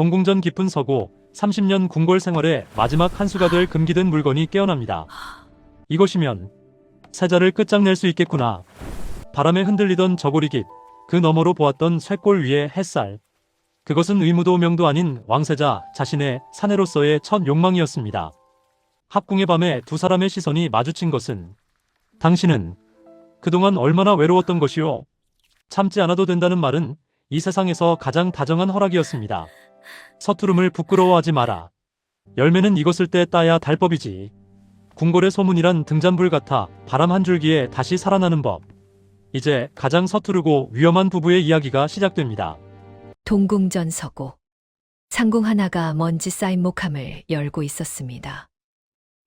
동궁전 깊은 서고 30년 궁궐 생활의 마지막 한 수가 될 금기된 물건이 깨어납니다. 이것이면 세자를 끝장낼 수 있겠구나. 바람에 흔들리던 저고리깃, 그 너머로 보았던 쇳골 위의 햇살. 그것은 의무도 명도 아닌 왕세자 자신의 사내로서의 첫 욕망이었습니다. 합궁의 밤에 두 사람의 시선이 마주친 것은 당신은 그동안 얼마나 외로웠던 것이오? 참지 않아도 된다는 말은 이 세상에서 가장 다정한 허락이었습니다. 서투름을 부끄러워하지 마라. 열매는 익었을 때 따야 달법이지. 궁궐의 소문이란 등잔불 같아 바람 한 줄기에 다시 살아나는 법. 이제 가장 서투르고 위험한 부부의 이야기가 시작됩니다. 동궁전 서고. 상궁 하나가 먼지 쌓인 목함을 열고 있었습니다.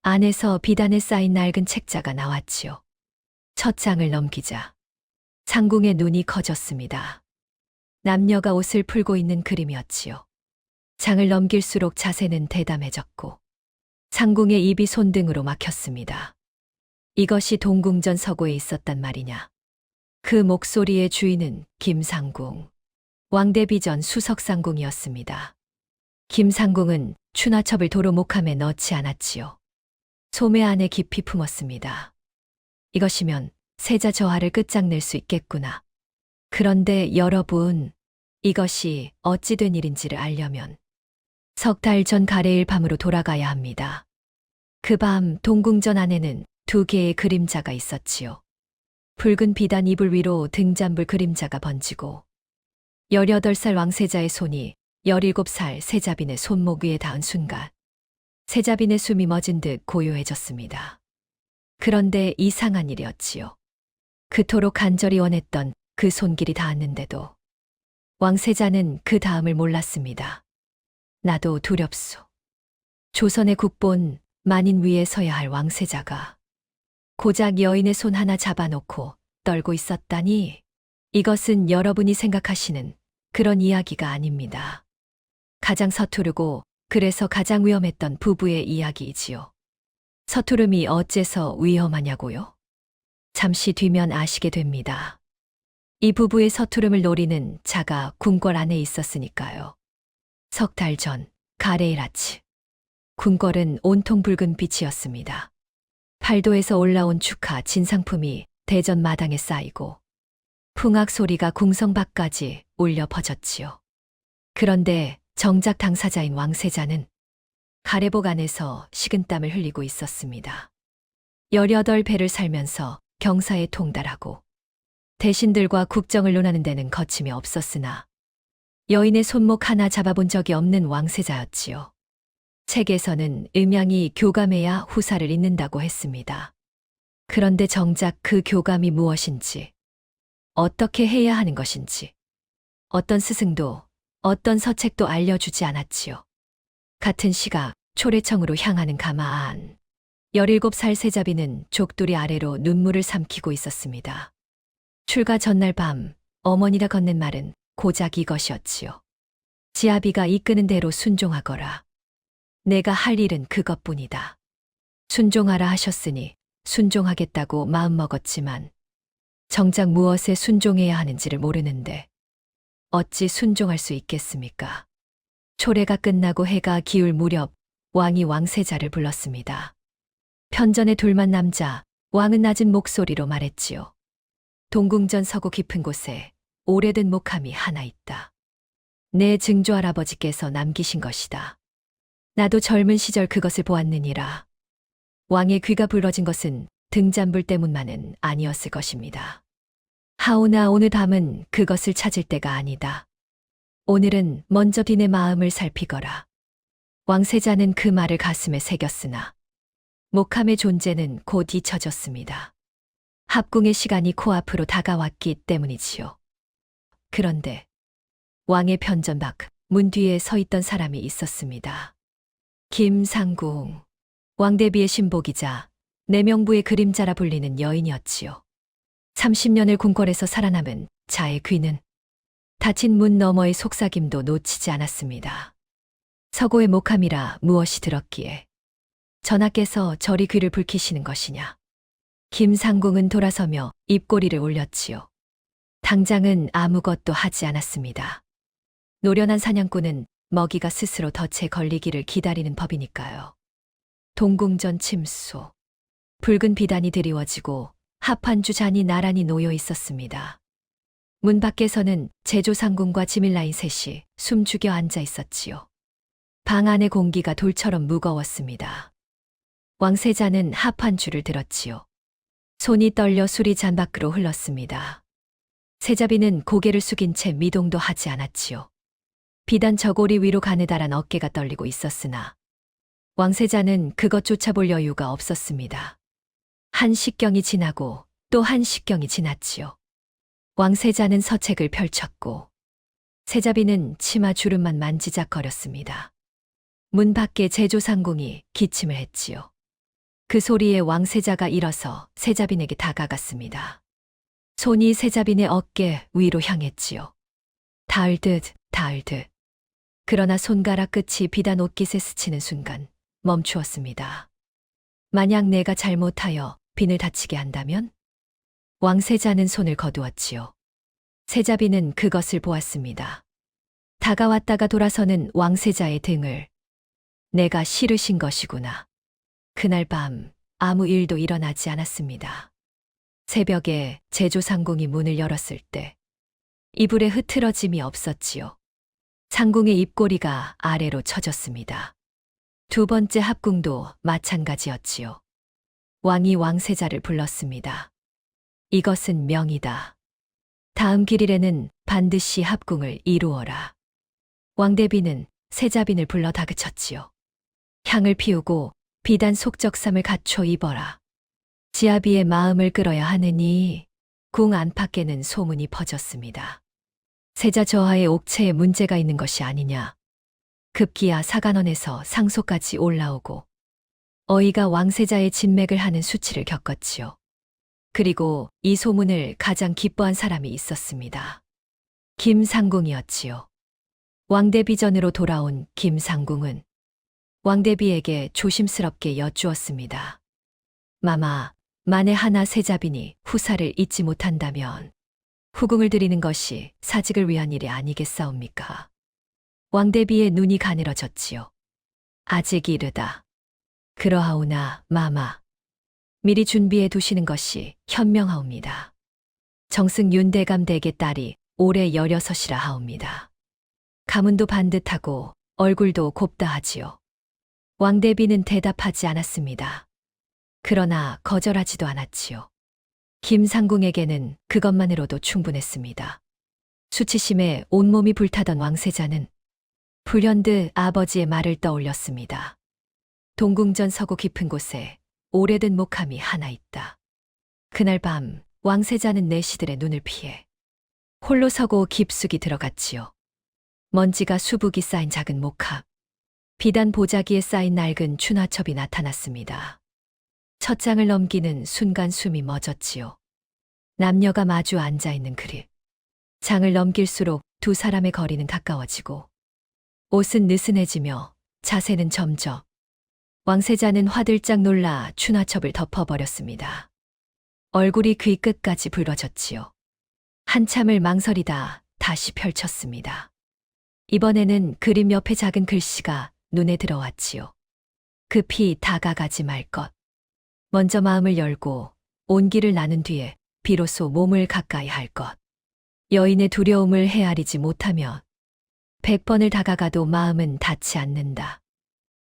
안에서 비단에 쌓인 낡은 책자가 나왔지요. 첫 장을 넘기자 상궁의 눈이 커졌습니다. 남녀가 옷을 풀고 있는 그림이었지요. 장을 넘길수록 자세는 대담해졌고 상궁의 입이 손등으로 막혔습니다. 이것이 동궁전 서고에 있었단 말이냐. 그 목소리의 주인은 김상궁, 왕대비전 수석상궁이었습니다. 김상궁은 추나첩을 도로 목함에 넣지 않았지요. 소매 안에 깊이 품었습니다. 이것이면 세자 저하를 끝장낼 수 있겠구나. 그런데 여러분, 이것이 어찌 된 일인지를 알려면 석 달 전 가래일 밤으로 돌아가야 합니다. 그 밤 동궁전 안에는 두 개의 그림자가 있었지요. 붉은 비단 이불 위로 등잔불 그림자가 번지고 18살 왕세자의 손이 17살 세자빈의 손목 위에 닿은 순간 세자빈의 숨이 멎은 듯 고요해졌습니다. 그런데 이상한 일이었지요. 그토록 간절히 원했던 그 손길이 닿았는데도 왕세자는 그 다음을 몰랐습니다. 나도 두렵소. 조선의 국본 만인 위에 서야 할 왕세자가 고작 여인의 손 하나 잡아놓고 떨고 있었다니, 이것은 여러분이 생각하시는 그런 이야기가 아닙니다. 가장 서투르고 그래서 가장 위험했던 부부의 이야기이지요. 서투름이 어째서 위험하냐고요? 잠시 뒤면 아시게 됩니다. 이 부부의 서투름을 노리는 자가 궁궐 안에 있었으니까요. 석 달 전 가래일 아침, 궁궐은 온통 붉은 빛이었습니다. 팔도에서 올라온 축하 진상품이 대전 마당에 쌓이고 풍악 소리가 궁성 밖까지 울려 퍼졌지요. 그런데 정작 당사자인 왕세자는 가래복 안에서 식은땀을 흘리고 있었습니다. 18배를 살면서 경사에 통달하고 대신들과 국정을 논하는 데는 거침이 없었으나 여인의 손목 하나 잡아본 적이 없는 왕세자였지요. 책에서는 음양이 교감해야 후사를 잇는다고 했습니다. 그런데 정작 그 교감이 무엇인지, 어떻게 해야 하는 것인지, 어떤 스승도 어떤 서책도 알려주지 않았지요. 같은 시각 초래청으로 향하는 가마 안, 17살 세자비는 족두리 아래로 눈물을 삼키고 있었습니다. 출가 전날 밤 어머니가 건넨 말은 고작 이것이었지요. 지아비가 이끄는 대로 순종하거라. 내가 할 일은 그것뿐이다. 순종하라 하셨으니 순종하겠다고 마음먹었지만 정작 무엇에 순종해야 하는지를 모르는데 어찌 순종할 수 있겠습니까? 초래가 끝나고 해가 기울 무렵 왕이 왕세자를 불렀습니다. 편전에 둘만 남자 왕은 낮은 목소리로 말했지요. 동궁전 서고 깊은 곳에 오래된 목함이 하나 있다. 내 증조 할아버지께서 남기신 것이다. 나도 젊은 시절 그것을 보았느니라. 왕의 귀가 부러진 것은 등잔불 때문만은 아니었을 것입니다. 하오나 오늘 밤은 그것을 찾을 때가 아니다. 오늘은 먼저 뒤내 마음을 살피거라. 왕세자는 그 말을 가슴에 새겼으나 목함의 존재는 곧 잊혀졌습니다. 합궁의 시간이 코앞으로 다가왔기 때문이지요. 그런데 왕의 편전 밖 문 뒤에 서 있던 사람이 있었습니다. 김상궁, 왕대비의 신복이자 내명부의 그림자라 불리는 여인이었지요. 30년을 궁궐에서 살아남은 자의 귀는 닫힌 문 너머의 속삭임도 놓치지 않았습니다. 서고의 목함이라 무엇이 들었기에 전하께서 저리 귀를 불키시는 것이냐. 김상궁은 돌아서며 입꼬리를 올렸지요. 당장은 아무것도 하지 않았습니다. 노련한 사냥꾼은 먹이가 스스로 덫에 걸리기를 기다리는 법이니까요. 동궁전 침소. 붉은 비단이 드리워지고 합판주 잔이 나란히 놓여 있었습니다. 문 밖에서는 제조상궁과 지밀라인 셋이 숨죽여 앉아 있었지요. 방 안의 공기가 돌처럼 무거웠습니다. 왕세자는 합판주를 들었지요. 손이 떨려 술이 잔 밖으로 흘렀습니다. 세자비는 고개를 숙인 채 미동도 하지 않았지요. 비단 저고리 위로 가느다란 어깨가 떨리고 있었으나 왕세자는 그것조차 볼 여유가 없었습니다. 한 식경이 지나고 또 한 식경이 지났지요. 왕세자는 서책을 펼쳤고 세자비는 치마 주름만 만지작거렸습니다. 문 밖에 제조상궁이 기침을 했지요. 그 소리에 왕세자가 일어서 세자빈에게 다가갔습니다. 손이 세자빈의 어깨 위로 향했지요. 닿을 듯 닿을 듯. 그러나 손가락 끝이 비단 옷깃에 스치는 순간 멈추었습니다. 만약 내가 잘못하여 빈을 다치게 한다면? 왕세자는 손을 거두었지요. 세자빈은 그것을 보았습니다. 다가왔다가 돌아서는 왕세자의 등을. 내가 싫으신 것이구나. 그날 밤 아무 일도 일어나지 않았습니다. 새벽에 제조상궁이 문을 열었을 때 이불에 흐트러짐이 없었지요. 상궁의 입꼬리가 아래로 처졌습니다. 두 번째 합궁도 마찬가지였지요. 왕이 왕세자를 불렀습니다. 이것은 명이다. 다음 길일에는 반드시 합궁을 이루어라. 왕대비는 세자빈을 불러 다그쳤지요. 향을 피우고 비단 속적삼을 갖춰 입어라. 지아비의 마음을 끌어야 하느니 궁 안팎에는 소문이 퍼졌습니다. 세자 저하의 옥체에 문제가 있는 것이 아니냐. 급기야 사간원에서 상소까지 올라오고 어이가 왕세자의 진맥을 하는 수치를 겪었지요. 그리고 이 소문을 가장 기뻐한 사람이 있었습니다. 김상궁이었지요. 왕대비전으로 돌아온 김상궁은 왕대비에게 조심스럽게 여쭈었습니다. 마마, 만에 하나 세자빈이 후사를 잊지 못한다면 후궁을 드리는 것이 사직을 위한 일이 아니겠사옵니까? 왕대비의 눈이 가늘어졌지요. 아직 이르다. 그러하오나 마마, 미리 준비해 두시는 것이 현명하옵니다. 정승 윤대감 댁의 딸이 올해 16이라 하옵니다. 가문도 반듯하고 얼굴도 곱다 하지요. 왕대비는 대답하지 않았습니다. 그러나 거절하지도 않았지요. 김상궁에게는 그것만으로도 충분했습니다. 수치심에 온몸이 불타던 왕세자는 불현듯 아버지의 말을 떠올렸습니다. 동궁전 서고 깊은 곳에 오래된 목함이 하나 있다. 그날 밤 왕세자는 내시들의 눈을 피해 홀로 서고 깊숙이 들어갔지요. 먼지가 수북이 쌓인 작은 목함. 비단 보자기에 쌓인 낡은 추나첩이 나타났습니다. 첫 장을 넘기는 순간 숨이 멎었지요. 남녀가 마주 앉아있는 그릇. 장을 넘길수록 두 사람의 거리는 가까워지고 옷은 느슨해지며 자세는 점점. 왕세자는 화들짝 놀라 추나첩을 덮어버렸습니다. 얼굴이 귀 끝까지 붉어졌지요. 한참을 망설이다 다시 펼쳤습니다. 이번에는 그림 옆에 작은 글씨가 눈에 들어왔지요. 급히 다가가지 말 것. 먼저 마음을 열고 온기를 나눈 뒤에 비로소 몸을 가까이 할 것. 여인의 두려움을 헤아리지 못하면 100번을 다가가도 마음은 닿지 않는다.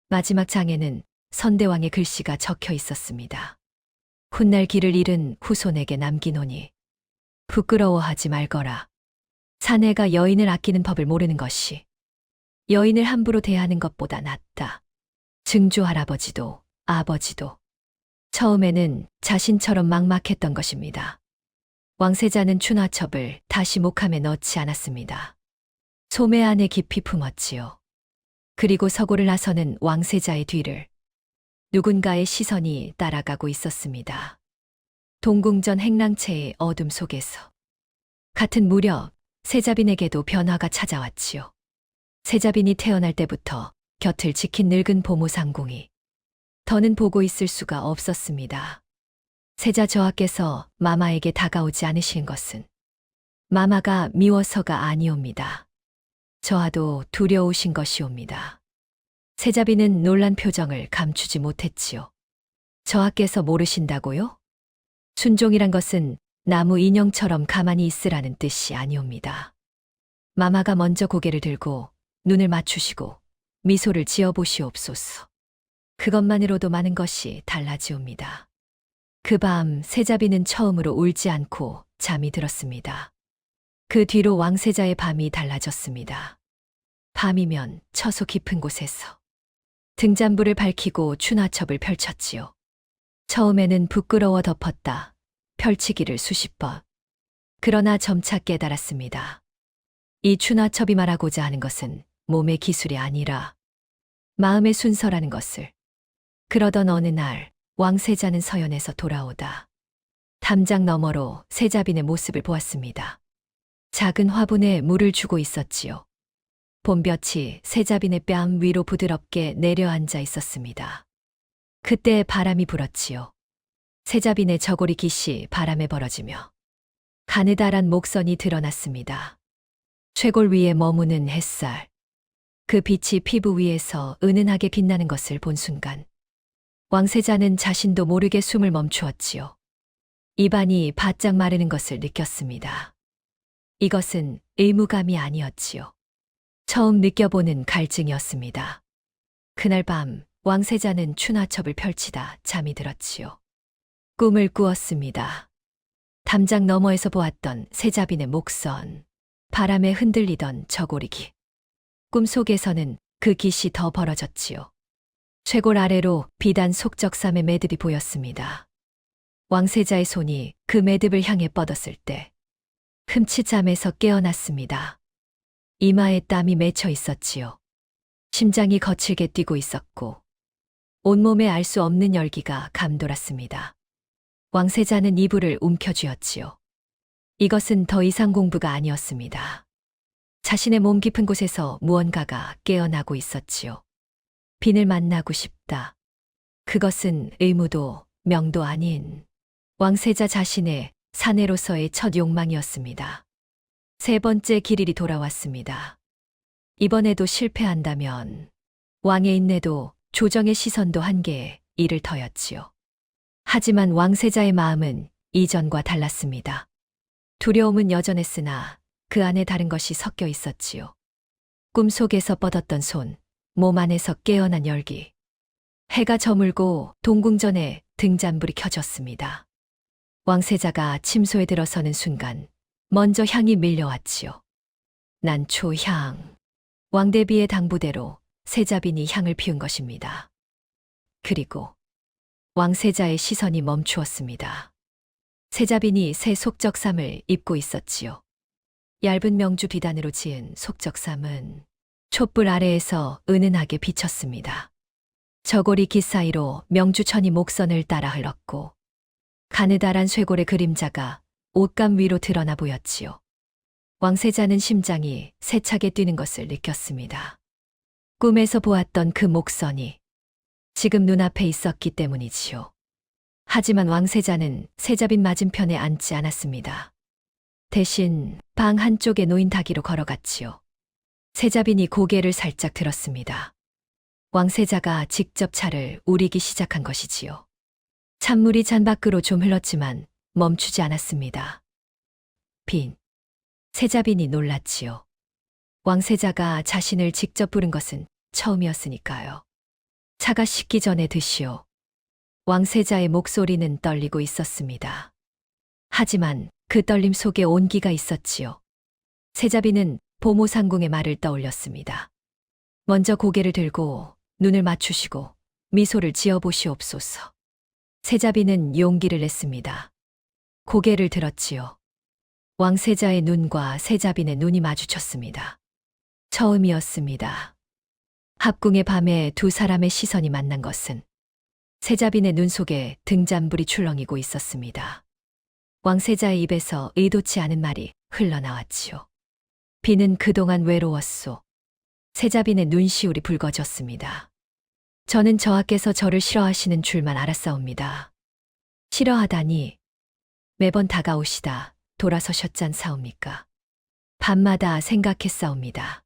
마지막 장에는 선대왕의 글씨가 적혀 있었습니다. 훗날 길을 잃은 후손에게 남기노니 부끄러워하지 말거라. 사내가 여인을 아끼는 법을 모르는 것이 여인을 함부로 대하는 것보다 낫다. 증조 할아버지도 아버지도 처음에는 자신처럼 막막했던 것입니다. 왕세자는 추나첩을 다시 목함에 넣지 않았습니다. 소매 안에 깊이 품었지요. 그리고 서고를 나서는 왕세자의 뒤를 누군가의 시선이 따라가고 있었습니다. 동궁전 행랑채의 어둠 속에서 같은 무렵 세자빈에게도 변화가 찾아왔지요. 세자빈이 태어날 때부터 곁을 지킨 늙은 보모상궁이 더는 보고 있을 수가 없었습니다. 세자 저하께서 마마에게 다가오지 않으신 것은 마마가 미워서가 아니옵니다. 저하도 두려우신 것이옵니다. 세자비는 놀란 표정을 감추지 못했지요. 저하께서 모르신다고요? 순종이란 것은 나무 인형처럼 가만히 있으라는 뜻이 아니옵니다. 마마가 먼저 고개를 들고 눈을 맞추시고 미소를 지어 보시옵소서. 그것만으로도 많은 것이 달라지옵니다. 그 밤 세자비는 처음으로 울지 않고 잠이 들었습니다. 그 뒤로 왕세자의 밤이 달라졌습니다. 밤이면 처소 깊은 곳에서 등잔불을 밝히고 추나첩을 펼쳤지요. 처음에는 부끄러워 덮었다. 펼치기를 수십 번. 그러나 점차 깨달았습니다. 이 추나첩이 말하고자 하는 것은 몸의 기술이 아니라 마음의 순서라는 것을. 그러던 어느 날 왕세자는 서연에서 돌아오다 담장 너머로 세자빈의 모습을 보았습니다. 작은 화분에 물을 주고 있었지요. 봄볕이 세자빈의 뺨 위로 부드럽게 내려앉아 있었습니다. 그때 바람이 불었지요. 세자빈의 저고리 깃이 바람에 벌어지며 가느다란 목선이 드러났습니다. 쇄골 위에 머무는 햇살. 그 빛이 피부 위에서 은은하게 빛나는 것을 본 순간 왕세자는 자신도 모르게 숨을 멈추었지요. 입안이 바짝 마르는 것을 느꼈습니다. 이것은 의무감이 아니었지요. 처음 느껴보는 갈증이었습니다. 그날 밤 왕세자는 추나첩을 펼치다 잠이 들었지요. 꿈을 꾸었습니다. 담장 너머에서 보았던 세자빈의 목선, 바람에 흔들리던 저고리기. 꿈속에서는 그 깃이 더 벌어졌지요. 쇄골 아래로 비단 속적삼의 매듭이 보였습니다. 왕세자의 손이 그 매듭을 향해 뻗었을 때 흠칫 잠에서 깨어났습니다. 이마에 땀이 맺혀 있었지요. 심장이 거칠게 뛰고 있었고 온몸에 알 수 없는 열기가 감돌았습니다. 왕세자는 이불을 움켜쥐었지요. 이것은 더 이상 공부가 아니었습니다. 자신의 몸 깊은 곳에서 무언가가 깨어나고 있었지요. 빈을 만나고 싶다. 그것은 의무도 명도 아닌 왕세자 자신의 사내로서의 첫 욕망이었습니다. 세 번째 길일이 돌아왔습니다. 이번에도 실패한다면 왕의 인내도 조정의 시선도 한계에 이를 터였지요. 하지만 왕세자의 마음은 이전과 달랐습니다. 두려움은 여전했으나 그 안에 다른 것이 섞여 있었지요. 꿈속에서 뻗었던 손, 몸 안에서 깨어난 열기. 해가 저물고 동궁전에 등잔불이 켜졌습니다. 왕세자가 침소에 들어서는 순간 먼저 향이 밀려왔지요. 난초향. 왕대비의 당부대로 세자빈이 향을 피운 것입니다. 그리고 왕세자의 시선이 멈추었습니다. 세자빈이 새 속적삼을 입고 있었지요. 얇은 명주 비단으로 지은 속적삼은 촛불 아래에서 은은하게 비쳤습니다. 저고리 깃 사이로 명주천이 목선을 따라 흘렀고 가느다란 쇄골의 그림자가 옷감 위로 드러나 보였지요. 왕세자는 심장이 세차게 뛰는 것을 느꼈습니다. 꿈에서 보았던 그 목선이 지금 눈앞에 있었기 때문이지요. 하지만 왕세자는 세자빈 맞은편에 앉지 않았습니다. 대신 방 한쪽에 놓인 다기로 걸어갔지요. 세자빈이 고개를 살짝 들었습니다. 왕세자가 직접 차를 우리기 시작한 것이지요. 찬물이 잔 밖으로 좀 흘렀지만 멈추지 않았습니다. 빈. 세자빈이 놀랐지요. 왕세자가 자신을 직접 부른 것은 처음이었으니까요. 차가 식기 전에 드시오. 왕세자의 목소리는 떨리고 있었습니다. 하지만 그 떨림 속에 온기가 있었지요. 세자빈은 보모상궁의 말을 떠올렸습니다. 먼저 고개를 들고 눈을 맞추시고 미소를 지어 보시옵소서. 세자빈은 용기를 냈습니다. 고개를 들었지요. 왕세자의 눈과 세자빈의 눈이 마주쳤습니다. 처음이었습니다. 합궁의 밤에 두 사람의 시선이 만난 것은 세자빈의 눈 속에 등잔불이 출렁이고 있었습니다. 왕세자의 입에서 의도치 않은 말이 흘러나왔지요. 비는 그동안 외로웠소. 세자빈의 눈시울이 붉어졌습니다. 저는 저하께서 저를 싫어하시는 줄만 알았사옵니다. 싫어하다니 매번 다가오시다 돌아서셨잖사옵니까. 밤마다 생각했사옵니다.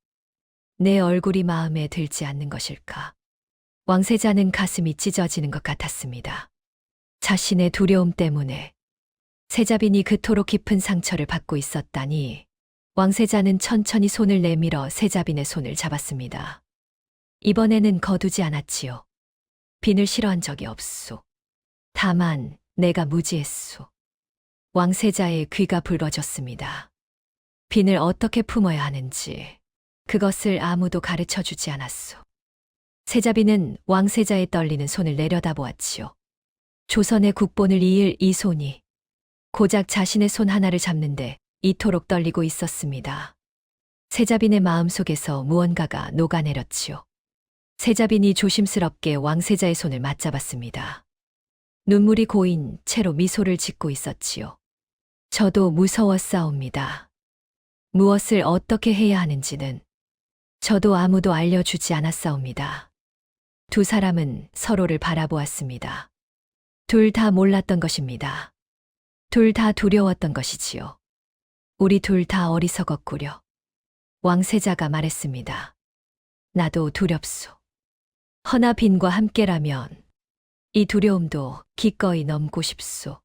내 얼굴이 마음에 들지 않는 것일까? 왕세자는 가슴이 찢어지는 것 같았습니다. 자신의 두려움 때문에 세자빈이 그토록 깊은 상처를 받고 있었다니. 왕세자는 천천히 손을 내밀어 세자빈의 손을 잡았습니다. 이번에는 거두지 않았지요. 빈을 싫어한 적이 없소. 다만 내가 무지했소. 왕세자의 귀가 붉어졌습니다. 빈을 어떻게 품어야 하는지 그것을 아무도 가르쳐 주지 않았소. 세자빈은 왕세자의 떨리는 손을 내려다보았지요. 조선의 국본을 이을 이 손이 고작 자신의 손 하나를 잡는데 이토록 떨리고 있었습니다. 세자빈의 마음속에서 무언가가 녹아내렸지요. 세자빈이 조심스럽게 왕세자의 손을 맞잡았습니다. 눈물이 고인 채로 미소를 짓고 있었지요. 저도 무서웠사옵니다. 무엇을 어떻게 해야 하는지는 저도 아무도 알려주지 않았사옵니다. 두 사람은 서로를 바라보았습니다. 둘 다 몰랐던 것입니다. 둘 다 두려웠던 것이지요. 우리 둘 다 어리석었구려. 왕세자가 말했습니다. 나도 두렵소. 허나 빈과 함께라면 이 두려움도 기꺼이 넘고 싶소.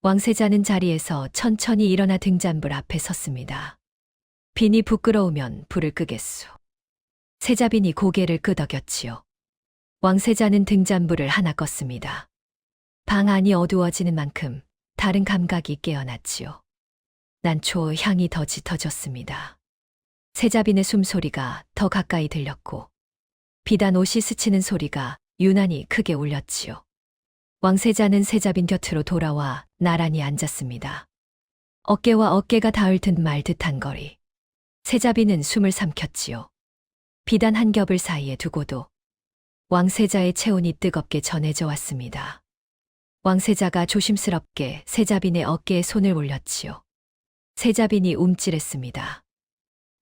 왕세자는 자리에서 천천히 일어나 등잔불 앞에 섰습니다. 빈이 부끄러우면 불을 끄겠소. 세자빈이 고개를 끄덕였지요. 왕세자는 등잔불을 하나 껐습니다. 방 안이 어두워지는 만큼 다른 감각이 깨어났지요. 난초 향이 더 짙어졌습니다. 세자빈의 숨소리가 더 가까이 들렸고 비단 옷이 스치는 소리가 유난히 크게 울렸지요. 왕세자는 세자빈 곁으로 돌아와 나란히 앉았습니다. 어깨와 어깨가 닿을 듯 말 듯한 거리. 세자빈은 숨을 삼켰지요. 비단 한 겹을 사이에 두고도 왕세자의 체온이 뜨겁게 전해져 왔습니다. 왕세자가 조심스럽게 세자빈의 어깨에 손을 올렸지요. 세자빈이 움찔했습니다.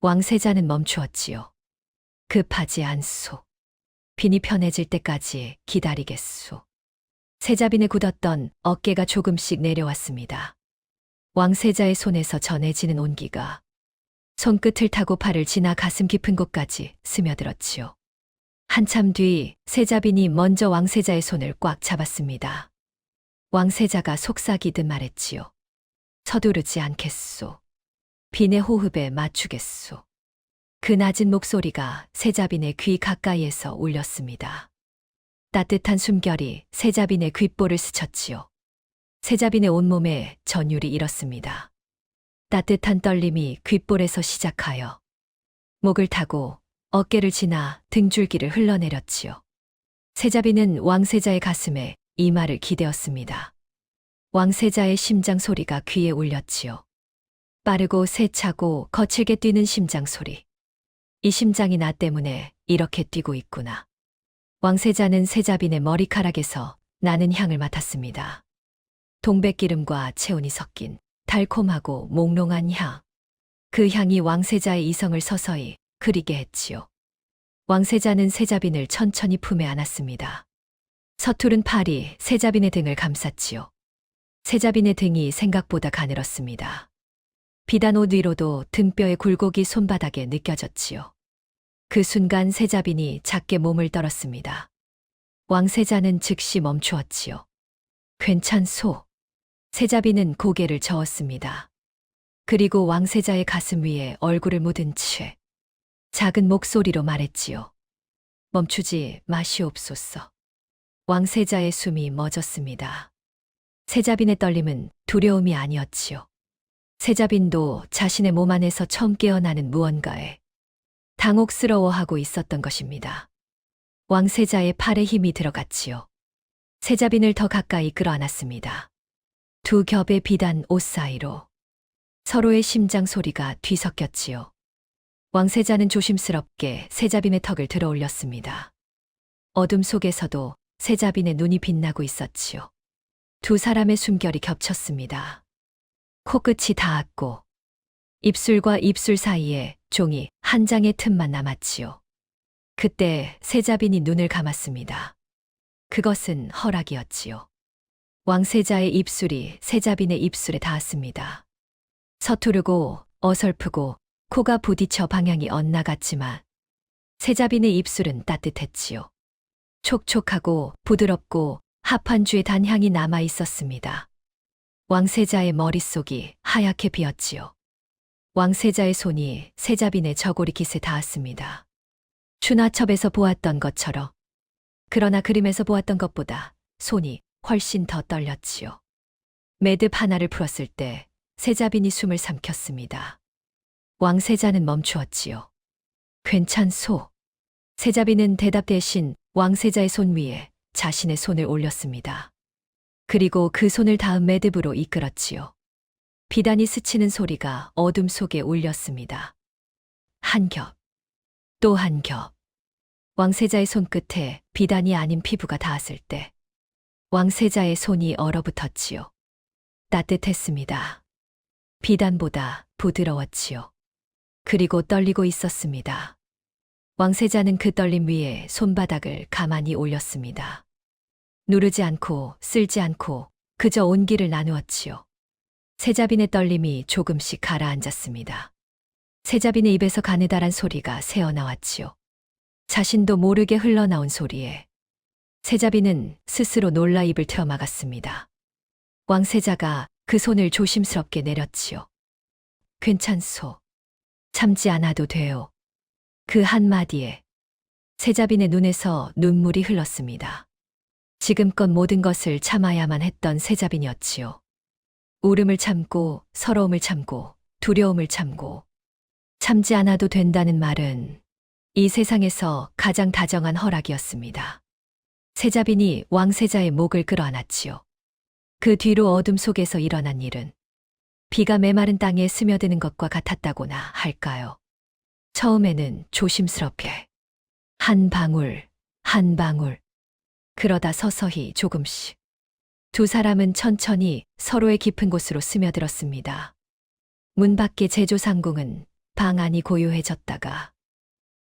왕세자는 멈추었지요. 급하지 않소. 빈이 편해질 때까지 기다리겠소. 세자빈의 굳었던 어깨가 조금씩 내려왔습니다. 왕세자의 손에서 전해지는 온기가 손끝을 타고 팔을 지나 가슴 깊은 곳까지 스며들었지요. 한참 뒤 세자빈이 먼저 왕세자의 손을 꽉 잡았습니다. 왕세자가 속삭이듯 말했지요. 서두르지 않겠소. 빈의 호흡에 맞추겠소. 그 낮은 목소리가 세자빈의 귀 가까이에서 울렸습니다. 따뜻한 숨결이 세자빈의 귓볼을 스쳤지요. 세자빈의 온몸에 전율이 일었습니다. 따뜻한 떨림이 귓볼에서 시작하여 목을 타고 어깨를 지나 등줄기를 흘러내렸지요. 세자빈은 왕세자의 가슴에 이마를 기대었습니다. 왕세자의 심장 소리가 귀에 울렸지요. 빠르고 세차고 거칠게 뛰는 심장 소리. 이 심장이 나 때문에 이렇게 뛰고 있구나. 왕세자는 세자빈의 머리카락에서 나는 향을 맡았습니다. 동백기름과 체온이 섞인 달콤하고 몽롱한 향. 그 향이 왕세자의 이성을 서서히 흐리게 했지요. 왕세자는 세자빈을 천천히 품에 안았습니다. 서투른 팔이 세자빈의 등을 감쌌지요. 세자빈의 등이 생각보다 가늘었습니다. 비단 옷 위로도 등뼈의 굴곡이 손바닥에 느껴졌지요. 그 순간 세자빈이 작게 몸을 떨었습니다. 왕세자는 즉시 멈추었지요. 괜찮소. 세자빈은 고개를 저었습니다. 그리고 왕세자의 가슴 위에 얼굴을 묻은 채 작은 목소리로 말했지요. 멈추지 마시옵소서. 왕세자의 숨이 멎었습니다. 세자빈의 떨림은 두려움이 아니었지요. 세자빈도 자신의 몸 안에서 처음 깨어나는 무언가에 당혹스러워하고 있었던 것입니다. 왕세자의 팔에 힘이 들어갔지요. 세자빈을 더 가까이 끌어안았습니다. 두 겹의 비단 옷 사이로 서로의 심장 소리가 뒤섞였지요. 왕세자는 조심스럽게 세자빈의 턱을 들어 올렸습니다. 어둠 속에서도 세자빈의 눈이 빛나고 있었지요. 두 사람의 숨결이 겹쳤습니다. 코끝이 닿았고 입술과 입술 사이에 종이 한 장의 틈만 남았지요. 그때 세자빈이 눈을 감았습니다. 그것은 허락이었지요. 왕세자의 입술이 세자빈의 입술에 닿았습니다. 서투르고 어설프고 코가 부딪혀 방향이 엇나갔지만 세자빈의 입술은 따뜻했지요. 촉촉하고 부드럽고 합한주의 단향이 남아 있었습니다. 왕세자의 머릿속이 하얗게 비었지요. 왕세자의 손이 세자빈의 저고리 깃에 닿았습니다. 추나첩에서 보았던 것처럼, 그러나 그림에서 보았던 것보다 손이 훨씬 더 떨렸지요. 매듭 하나를 풀었을 때 세자빈이 숨을 삼켰습니다. 왕세자는 멈추었지요. 괜찮소. 세자빈은 대답 대신 왕세자의 손 위에 자신의 손을 올렸습니다. 그리고 그 손을 닿은 매듭으로 이끌었지요. 비단이 스치는 소리가 어둠 속에 울렸습니다. 한 겹, 또 한 겹. 왕세자의 손끝에 비단이 아닌 피부가 닿았을 때 왕세자의 손이 얼어붙었지요. 따뜻했습니다. 비단보다 부드러웠지요. 그리고 떨리고 있었습니다. 왕세자는 그 떨림 위에 손바닥을 가만히 올렸습니다. 누르지 않고 쓸지 않고 그저 온기를 나누었지요. 세자빈의 떨림이 조금씩 가라앉았습니다. 세자빈의 입에서 가느다란 소리가 새어나왔지요. 자신도 모르게 흘러나온 소리에 세자빈은 스스로 놀라 입을 틀어막았습니다. 왕세자가 그 손을 조심스럽게 내렸지요. 괜찮소. 참지 않아도 돼요. 그 한마디에 세자빈의 눈에서 눈물이 흘렀습니다. 지금껏 모든 것을 참아야만 했던 세자빈이었지요. 울음을 참고 서러움을 참고 두려움을 참고 참지 않아도 된다는 말은 이 세상에서 가장 다정한 허락이었습니다. 세자빈이 왕세자의 목을 끌어안았지요. 그 뒤로 어둠 속에서 일어난 일은 비가 메마른 땅에 스며드는 것과 같았다고나 할까요? 처음에는 조심스럽게 한 방울 한 방울, 그러다 서서히 조금씩 두 사람은 천천히 서로의 깊은 곳으로 스며들었습니다. 문 밖의 제조상궁은 방 안이 고요해졌다가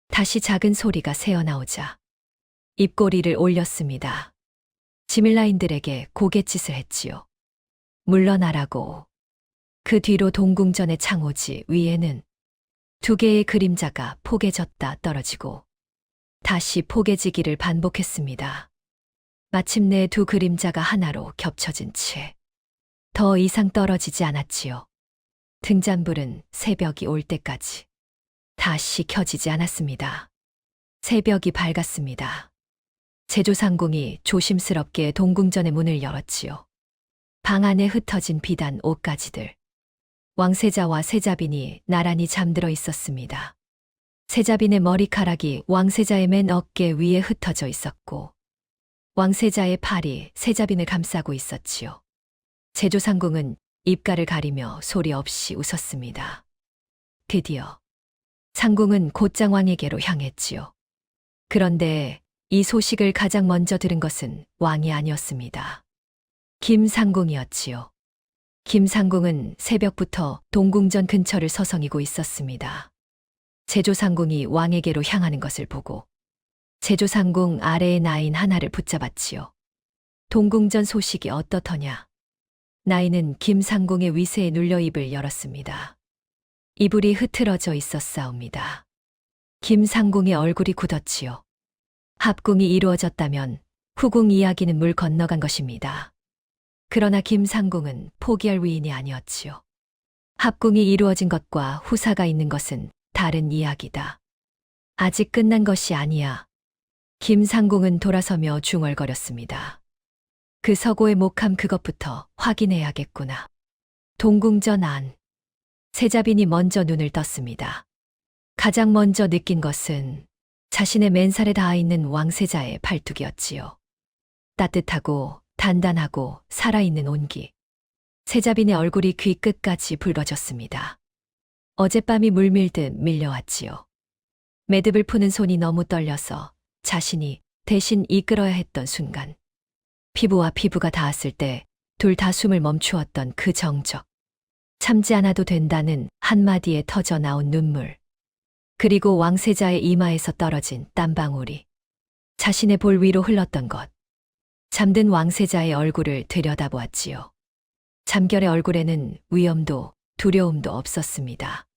다시 작은 소리가 새어나오자 입꼬리를 올렸습니다. 지밀라인들에게 고갯짓을 했지요. 물러나라고. 그 뒤로 동궁전의 창호지 위에는 두 개의 그림자가 포개졌다 떨어지고 다시 포개지기를 반복했습니다. 마침내 두 그림자가 하나로 겹쳐진 채 더 이상 떨어지지 않았지요. 등잔불은 새벽이 올 때까지 다시 켜지지 않았습니다. 새벽이 밝았습니다. 제조상궁이 조심스럽게 동궁전의 문을 열었지요. 방 안에 흩어진 비단 옷가지들. 왕세자와 세자빈이 나란히 잠들어 있었습니다. 세자빈의 머리카락이 왕세자의 맨 어깨 위에 흩어져 있었고 왕세자의 팔이 세자빈을 감싸고 있었지요. 제조상궁은 입가를 가리며 소리 없이 웃었습니다. 드디어 상궁은 곧장 왕에게로 향했지요. 그런데 이 소식을 가장 먼저 들은 것은 왕이 아니었습니다. 김상궁이었지요. 김상궁은 새벽부터 동궁전 근처를 서성이고 있었습니다. 제조상궁이 왕에게로 향하는 것을 보고 제조상궁 아래에 나인 하나를 붙잡았지요. 동궁전 소식이 어떻더냐. 나인은 김상궁의 위세에 눌려 입을 열었습니다. 이불이 흐트러져 있었사옵니다. 김상궁의 얼굴이 굳었지요. 합궁이 이루어졌다면 후궁 이야기는 물 건너간 것입니다. 그러나 김상궁은 포기할 위인이 아니었지요. 합궁이 이루어진 것과 후사가 있는 것은 다른 이야기다. 아직 끝난 것이 아니야. 김상궁은 돌아서며 중얼거렸습니다. 그 서고의 목함 그것부터 확인해야겠구나. 동궁전 안. 세자빈이 먼저 눈을 떴습니다. 가장 먼저 느낀 것은 자신의 맨살에 닿아 있는 왕세자의 팔뚝이었지요. 따뜻하고 단단하고 살아있는 온기. 세자빈의 얼굴이 귀 끝까지 붉어졌습니다. 어젯밤이 물밀듯 밀려왔지요. 매듭을 푸는 손이 너무 떨려서 자신이 대신 이끌어야 했던 순간. 피부와 피부가 닿았을 때 둘 다 숨을 멈추었던 그 정적. 참지 않아도 된다는 한마디에 터져 나온 눈물. 그리고 왕세자의 이마에서 떨어진 땀방울이 자신의 볼 위로 흘렀던 것. 잠든 왕세자의 얼굴을 들여다보았지요. 잠결의 얼굴에는 위험도 두려움도 없었습니다.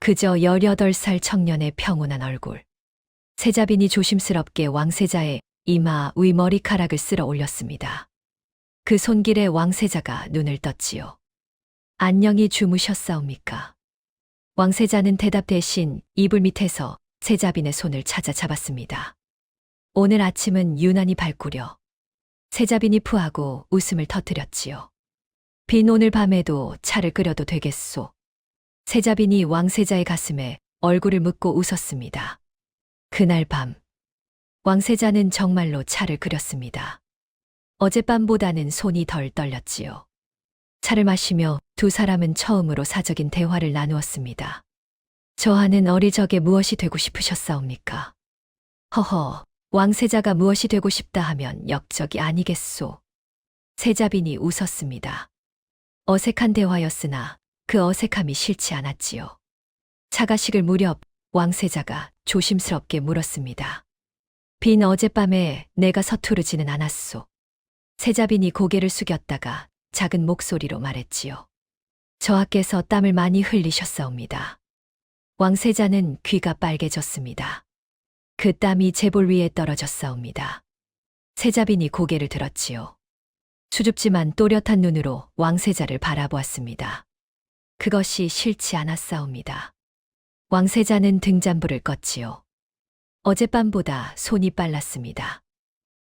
그저 18살 청년의 평온한 얼굴. 세자빈이 조심스럽게 왕세자의 이마 위 머리카락을 쓸어 올렸습니다. 그 손길에 왕세자가 눈을 떴지요. 안녕히 주무셨사옵니까? 왕세자는 대답 대신 이불 밑에서 세자빈의 손을 찾아 잡았습니다. 오늘 아침은 유난히 밝구려. 세자빈이 푸하고 웃음을 터뜨렸지요. 빈 오늘 밤에도 차를 끓여도 되겠소. 세자빈이 왕세자의 가슴에 얼굴을 묻고 웃었습니다. 그날 밤, 왕세자는 정말로 차를 끓였습니다. 어젯밤보다는 손이 덜 떨렸지요. 차를 마시며 두 사람은 처음으로 사적인 대화를 나누었습니다. 저하는 어리적에 무엇이 되고 싶으셨사옵니까? 허허, 왕세자가 무엇이 되고 싶다 하면 역적이 아니겠소. 세자빈이 웃었습니다. 어색한 대화였으나 그 어색함이 싫지 않았지요. 차가 식을 무렵 왕세자가 조심스럽게 물었습니다. 빈 어젯밤에 내가 서투르지는 않았소. 세자빈이 고개를 숙였다가 작은 목소리로 말했지요. 저하께서 땀을 많이 흘리셨사옵니다. 왕세자는 귀가 빨개졌습니다. 그 땀이 제볼 위에 떨어졌사옵니다. 세자빈이 고개를 들었지요. 수줍지만 또렷한 눈으로 왕세자를 바라보았습니다. 그것이 싫지 않았사옵니다. 왕세자는 등잔불을 껐지요. 어젯밤보다 손이 빨랐습니다.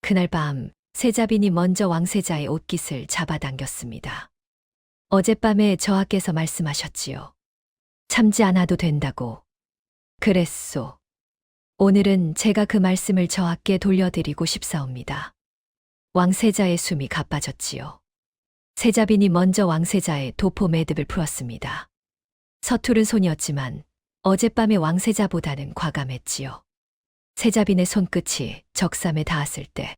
그날 밤 세자빈이 먼저 왕세자의 옷깃을 잡아당겼습니다. 어젯밤에 저하께서 말씀하셨지요. 참지 않아도 된다고. 그랬소. 오늘은 제가 그 말씀을 저하께 돌려드리고 싶사옵니다. 왕세자의 숨이 가빠졌지요. 세자빈이 먼저 왕세자의 도포 매듭을 풀었습니다. 서투른 손이었지만 어젯밤의 왕세자보다는 과감했지요. 세자빈의 손끝이 적삼에 닿았을 때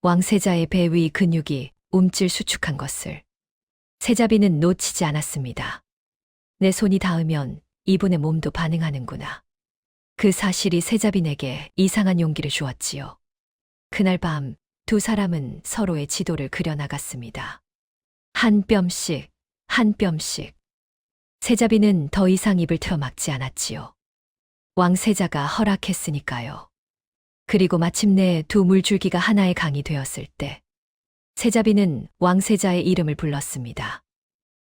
왕세자의 배 위 근육이 움찔 수축한 것을 세자빈은 놓치지 않았습니다. 내 손이 닿으면 이분의 몸도 반응하는구나. 그 사실이 세자빈에게 이상한 용기를 주었지요. 그날 밤 두 사람은 서로의 지도를 그려나갔습니다. 한 뼘씩, 한 뼘씩. 세자빈은 더 이상 입을 틀어막지 않았지요. 왕세자가 허락했으니까요. 그리고 마침내 두 물줄기가 하나의 강이 되었을 때 세자빈은 왕세자의 이름을 불렀습니다.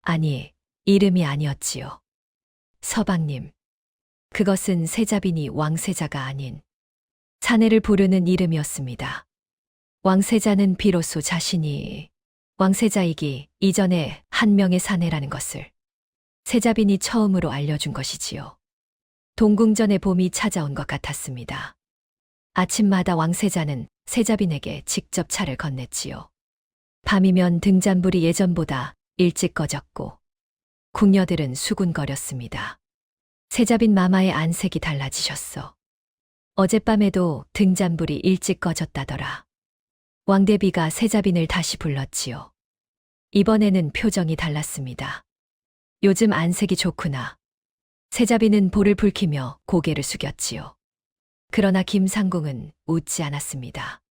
아니, 이름이 아니었지요. 서방님. 그것은 세자빈이 왕세자가 아닌 사내를 부르는 이름이었습니다. 왕세자는 비로소 자신이 왕세자이기 이전에 한 명의 사내라는 것을 세자빈이 처음으로 알려준 것이지요. 동궁전의 봄이 찾아온 것 같았습니다. 아침마다 왕세자는 세자빈에게 직접 차를 건넸지요. 밤이면 등잔불이 예전보다 일찍 꺼졌고 궁녀들은 수군거렸습니다. 세자빈 마마의 안색이 달라지셨어. 어젯밤에도 등잔불이 일찍 꺼졌다더라. 왕대비가 세자빈을 다시 불렀지요. 이번에는 표정이 달랐습니다. 요즘 안색이 좋구나. 세자빈은 볼을 붉히며 고개를 숙였지요. 그러나 김상궁은 웃지 않았습니다.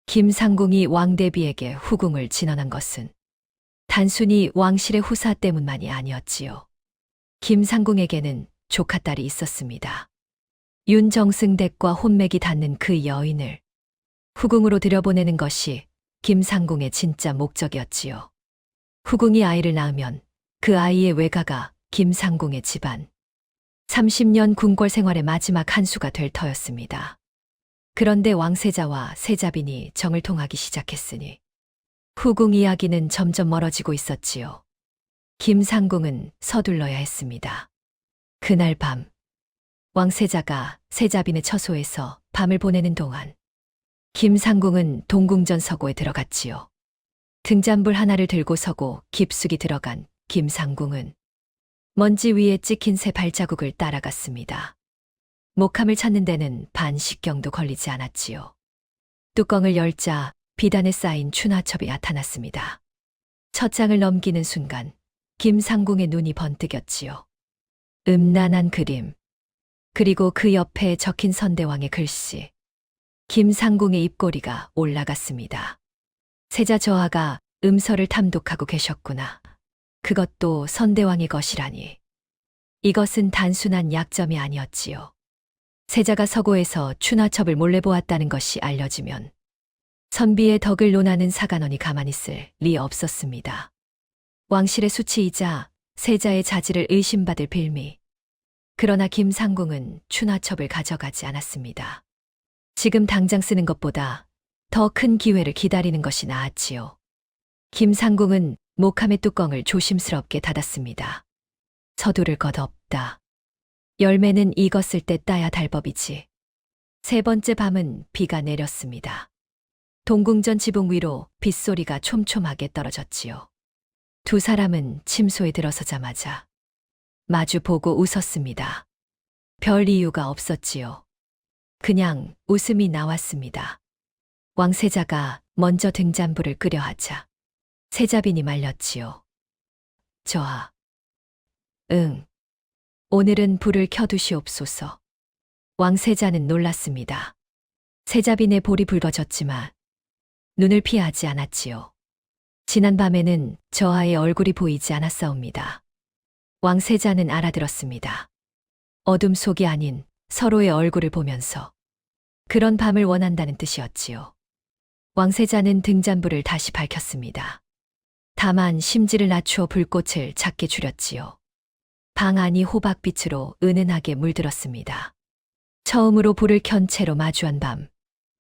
김상궁이 왕대비에게 후궁을 진언한 것은 단순히 왕실의 후사 때문만이 아니었지요. 김상궁에게는 조카딸이 있었습니다. 윤정승댁과 혼맥이 닿는 그 여인을 후궁으로 들여보내는 것이 김상궁의 진짜 목적이었지요. 후궁이 아이를 낳으면 그 아이의 외가가 김상궁의 집안 30년 궁궐 생활의 마지막 한 수가 될 터였습니다. 그런데 왕세자와 세자빈이 정을 통하기 시작했으니 후궁 이야기는 점점 멀어지고 있었지요. 김상궁은 서둘러야 했습니다. 그날 밤 왕세자가 세자빈의 처소에서 밤을 보내는 동안 김상궁은 동궁전 서고에 들어갔지요. 등잔불 하나를 들고 서고 깊숙이 들어간 김상궁은 먼지 위에 찍힌 새 발자국을 따라갔습니다. 목함을 찾는 데는 반식경도 걸리지 않았지요. 뚜껑을 열자 비단에 쌓인 추나첩이 나타났습니다. 첫 장을 넘기는 순간 김상궁의 눈이 번뜩였지요. 음란한 그림, 그리고 그 옆에 적힌 선대왕의 글씨. 김상궁의 입꼬리가 올라갔습니다. 세자 저하가 음서를 탐독하고 계셨구나. 그것도 선대왕의 것이라니. 이것은 단순한 약점이 아니었지요. 세자가 서고에서 추나첩을 몰래 보았다는 것이 알려지면 선비의 덕을 논하는 사간원이 가만히 있을 리 없었습니다. 왕실의 수치이자 세자의 자질을 의심받을 빌미. 그러나 김상궁은 추나첩을 가져가지 않았습니다. 지금 당장 쓰는 것보다 더 큰 기회를 기다리는 것이 나았지요. 김상궁은 목함의 뚜껑을 조심스럽게 닫았습니다. 서두를 것 없다. 열매는 익었을 때 따야 달법이지. 세 번째 밤은 비가 내렸습니다. 동궁전 지붕 위로 빗소리가 촘촘하게 떨어졌지요. 두 사람은 침소에 들어서자마자 마주 보고 웃었습니다. 별 이유가 없었지요. 그냥 웃음이 나왔습니다. 왕세자가 먼저 등잔불을 끄려 하자 세자빈이 말렸지요. 저하. 응. 오늘은 불을 켜두시옵소서. 왕세자는 놀랐습니다. 세자빈의 볼이 붉어졌지만 눈을 피하지 않았지요. 지난 밤에는 저하의 얼굴이 보이지 않았사옵니다. 왕세자는 알아들었습니다. 어둠 속이 아닌 서로의 얼굴을 보면서 그런 밤을 원한다는 뜻이었지요. 왕세자는 등잔불을 다시 밝혔습니다. 다만 심지를 낮추어 불꽃을 작게 줄였지요. 방 안이 호박빛으로 은은하게 물들었습니다. 처음으로 불을 켠 채로 마주한 밤,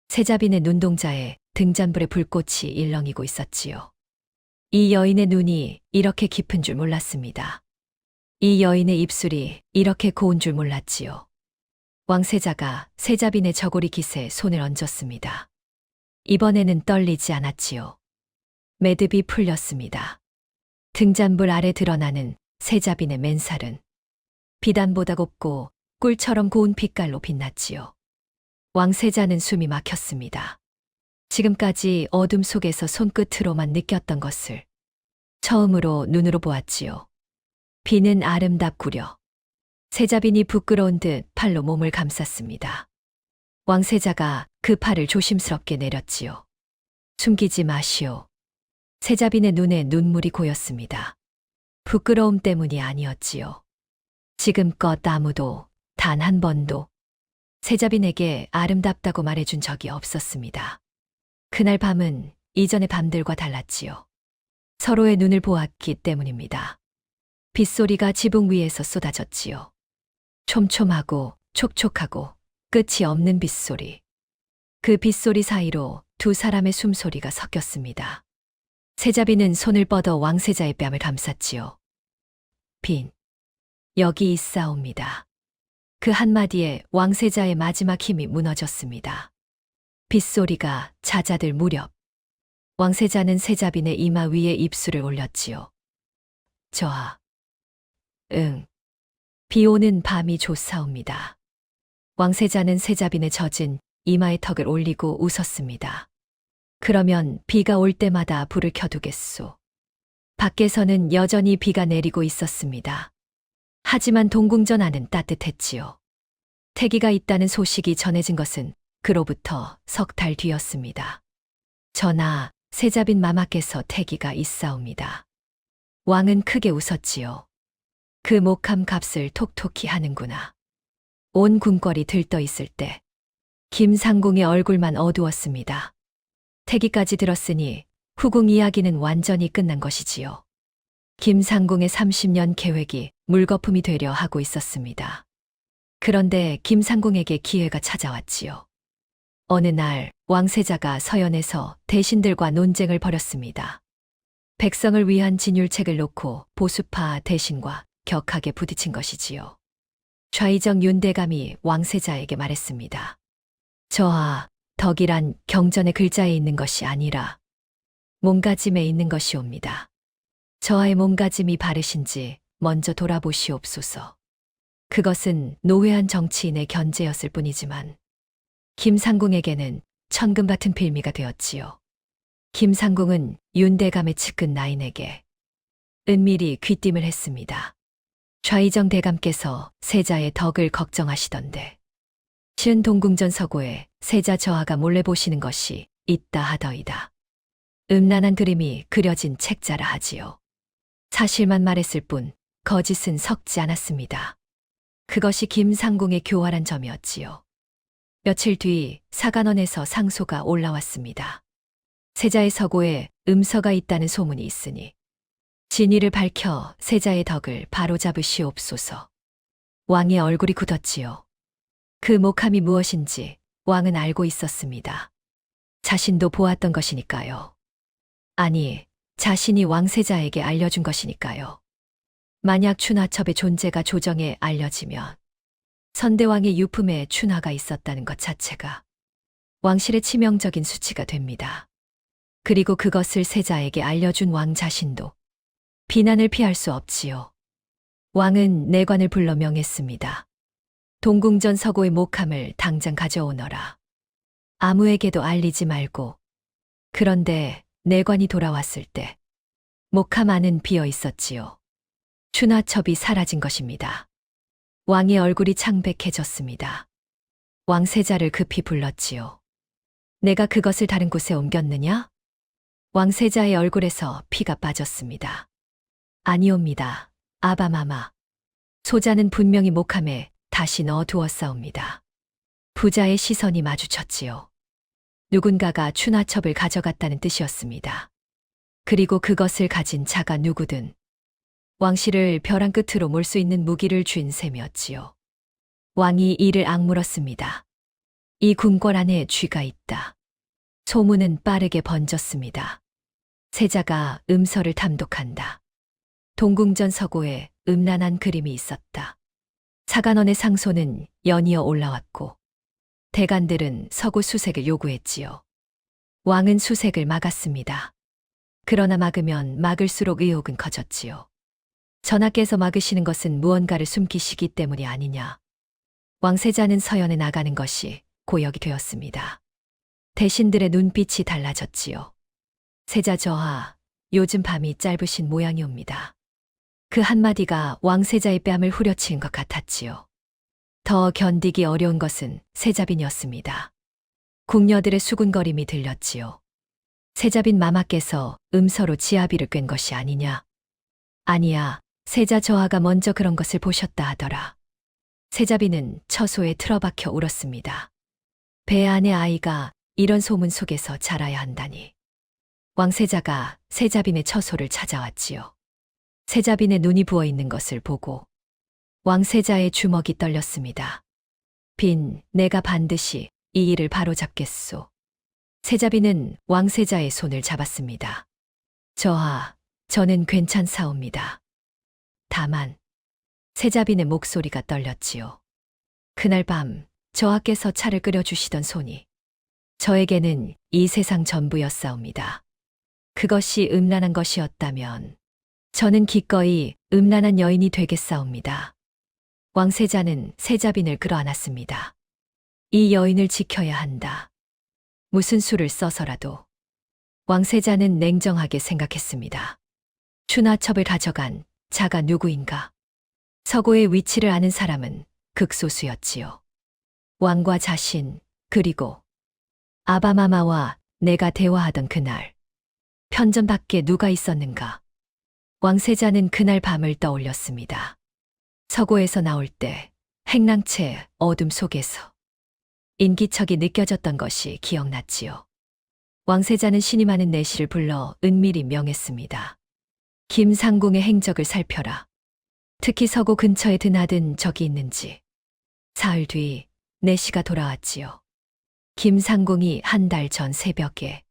세자빈의 눈동자에 등잔불의 불꽃이 일렁이고 있었지요. 이 여인의 눈이 이렇게 깊은 줄 몰랐습니다. 이 여인의 입술이 이렇게 고운 줄 몰랐지요. 왕세자가 세자빈의 저고리 깃에 손을 얹었습니다. 이번에는 떨리지 않았지요. 매듭이 풀렸습니다. 등잔불 아래 드러나는 세자빈의 맨살은 비단보다 곱고 꿀처럼 고운 빛깔로 빛났지요. 왕세자는 숨이 막혔습니다. 지금까지 어둠 속에서 손끝으로만 느꼈던 것을 처음으로 눈으로 보았지요. 비는 아름답구려. 세자빈이 부끄러운 듯 팔로 몸을 감쌌습니다. 왕세자가 그 팔을 조심스럽게 내렸지요. 숨기지 마시오. 세자빈의 눈에 눈물이 고였습니다. 부끄러움 때문이 아니었지요. 지금껏 아무도 단 한 번도 세자빈에게 아름답다고 말해준 적이 없었습니다. 그날 밤은 이전의 밤들과 달랐지요. 서로의 눈을 보았기 때문입니다. 빗소리가 지붕 위에서 쏟아졌지요. 촘촘하고 촉촉하고 끝이 없는 빗소리. 그 빗소리 사이로 두 사람의 숨소리가 섞였습니다. 세자빈은 손을 뻗어 왕세자의 뺨을 감쌌지요. 빈, 여기 있사옵니다. 그 한마디에 왕세자의 마지막 힘이 무너졌습니다. 빗소리가 잦아들 무렵 왕세자는 세자빈의 이마 위에 입술을 올렸지요. 저하. 응. 비 오는 밤이 좋사옵니다. 왕세자는 세자빈의 젖은 이마의 턱을 올리고 웃었습니다. 그러면 비가 올 때마다 불을 켜두겠소. 밖에서는 여전히 비가 내리고 있었습니다. 하지만 동궁전 안은 따뜻했지요. 태기가 있다는 소식이 전해진 것은 그로부터 석 달 뒤였습니다. 전하, 세자빈 마마께서 태기가 있사옵니다. 왕은 크게 웃었지요. 그 목함 값을 톡톡히 하는구나. 온 궁궐이 들떠 있을 때 김상궁의 얼굴만 어두웠습니다. 태기까지 들었으니 후궁 이야기는 완전히 끝난 것이지요. 김상궁의 30년 계획이 물거품이 되려 하고 있었습니다. 그런데 김상궁에게 기회가 찾아왔지요. 어느 날 왕세자가 서연에서 대신들과 논쟁을 벌였습니다. 백성을 위한 진율책을 놓고 보수파 대신과 격하게 부딪힌 것이지요. 좌의정 윤대감이 왕세자에게 말했습니다. 저하, 덕이란 경전의 글자에 있는 것이 아니라 몸가짐에 있는 것이옵니다. 저하의 몸가짐이 바르신지 먼저 돌아보시옵소서. 그것은 노회한 정치인의 견제였을 뿐이지만 김상궁에게는 천금 같은 빌미가 되었지요. 김상궁은 윤대감의 측근 나인에게 은밀히 귀띔을 했습니다. 좌의정 대감께서 세자의 덕을 걱정하시던데 시은 동궁전 서고에 세자 저하가 몰래 보시는 것이 있다 하더이다. 음란한 그림이 그려진 책자라 하지요. 사실만 말했을 뿐 거짓은 섞지 않았습니다. 그것이 김상궁의 교활한 점이었지요. 며칠 뒤 사간원에서 상소가 올라왔습니다. 세자의 서고에 음서가 있다는 소문이 있으니 진위를 밝혀 세자의 덕을 바로잡으시옵소서. 왕의 얼굴이 굳었지요. 그 목함이 무엇인지 왕은 알고 있었습니다. 자신도 보았던 것이니까요. 아니, 자신이 왕세자에게 알려준 것이니까요. 만약 춘하첩의 존재가 조정에 알려지면 선대왕의 유품에 춘하가 있었다는 것 자체가 왕실의 치명적인 수치가 됩니다. 그리고 그것을 세자에게 알려준 왕 자신도 비난을 피할 수 없지요. 왕은 내관을 불러 명했습니다. 동궁전 서고의 목함을 당장 가져오너라. 아무에게도 알리지 말고. 그런데 내관이 돌아왔을 때 목함 안은 비어 있었지요. 춘하첩이 사라진 것입니다. 왕의 얼굴이 창백해졌습니다. 왕세자를 급히 불렀지요. 내가 그것을 다른 곳에 옮겼느냐? 왕세자의 얼굴에서 피가 빠졌습니다. 아니옵니다. 아바마마. 소자는 분명히 목함에 다시 넣어두었사옵니다. 부자의 시선이 마주쳤지요. 누군가가 춘하첩을 가져갔다는 뜻이었습니다. 그리고 그것을 가진 자가 누구든 왕실을 벼랑 끝으로 몰 수 있는 무기를 쥔 셈이었지요. 왕이 이를 악물었습니다. 이 궁궐 안에 쥐가 있다. 소문은 빠르게 번졌습니다. 세자가 음서를 탐독한다. 동궁전 서고에 음란한 그림이 있었다. 사간원의 상소는 연이어 올라왔고 대관들은 서고 수색을 요구했지요. 왕은 수색을 막았습니다. 그러나 막으면 막을수록 의혹은 커졌지요. 전하께서 막으시는 것은 무언가를 숨기시기 때문이 아니냐. 왕세자는 서연에 나가는 것이 고역이 되었습니다. 대신들의 눈빛이 달라졌지요. 세자 저하, 요즘 밤이 짧으신 모양이옵니다. 그 한마디가 왕세자의 뺨을 후려치는 것 같았지요. 더 견디기 어려운 것은 세자빈이었습니다. 궁녀들의 수군거림이 들렸지요. 세자빈 마마께서 음서로 지아비를 꿰는 것이 아니냐. 아니야, 세자 저하가 먼저 그런 것을 보셨다 하더라. 세자빈은 처소에 틀어박혀 울었습니다. 배 안의 아이가 이런 소문 속에서 자라야 한다니. 왕세자가 세자빈의 처소를 찾아왔지요. 세자빈의 눈이 부어있는 것을 보고 왕세자의 주먹이 떨렸습니다. 빈, 내가 반드시 이 일을 바로잡겠소. 세자빈은 왕세자의 손을 잡았습니다. 저하, 저는 괜찮사옵니다. 다만 세자빈의 목소리가 떨렸지요. 그날 밤 저하께서 차를 끓여주시던 손이 저에게는 이 세상 전부였사옵니다. 그것이 음란한 것이었다면 저는 기꺼이 음란한 여인이 되겠사옵니다. 왕세자는 세자빈을 끌어안았습니다. 이 여인을 지켜야 한다. 무슨 수를 써서라도. 왕세자는 냉정하게 생각했습니다. 춘하첩을 가져간 자가 누구인가? 서고의 위치를 아는 사람은 극소수였지요. 왕과 자신, 그리고 아바마마와 내가 대화하던 그날, 편전 밖에 누가 있었는가? 왕세자는 그날 밤을 떠올렸습니다. 서고에서 나올 때 행랑채 어둠 속에서 인기척이 느껴졌던 것이 기억났지요. 왕세자는 신이 많은 내시를 불러 은밀히 명했습니다. 김상궁의 행적을 살펴라. 특히 서고 근처에 드나든 적이 있는지. 사흘 뒤 내시가 돌아왔지요. 김상궁이 한 달 전 새벽에